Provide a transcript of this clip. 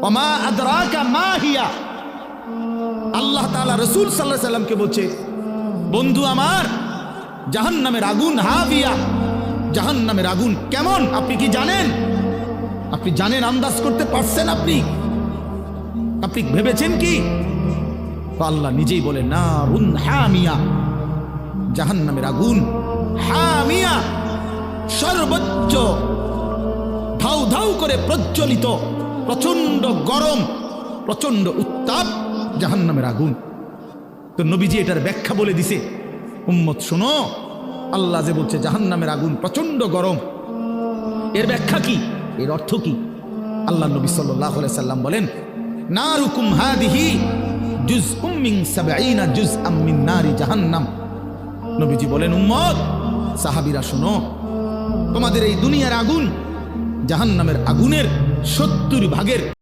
ওমা আদরাকা মা হিয়া। আল্লাহ তাআলা রাসূল সাল্লাল্লাহু আলাইহি সাল্লামকে বলছে, বন্ধু আমার, জাহান্নামের আগুন হাবিয়া, জাহান্নামের আগুন কেমন আপনি কি জানেন? আপনি জানেন, আন্দাজ করতে পারছেন? আপনি ভেবেছেন কি? আল্লাহ নিজেই বলে নারুন হামিয়া, জাহান্নামের আগুন হামিয়া, সর্বোচ্চ ধাউ ধাউ করে প্রজ্বলিত, প্রচন্ড গরম, প্রচন্ড উত্তাপ জাহান্নামের আগুন। তো নবীজি এটার ব্যাখ্যা বলে দিছে, উম্মত শোনো, আল্লাহ যে বলছে জাহান্নামের আগুন প্রচন্ড গরম, এর ব্যাখ্যা কি, এর অর্থ কি? আল্লাহ নবী সাল্লাল্লাহু আলাইহি সাল্লাম বলেন, নারুকুম হাদিহি জুজউম মিন ৭০ জুজআম মিন নারি জাহান্নাম। নবীজি বলেন, উম্মত, সাহাবীরা শোনো, তোমাদের এই দুনিয়ার আগুন জাহান্নামের আগুনের ৭০ ভাগের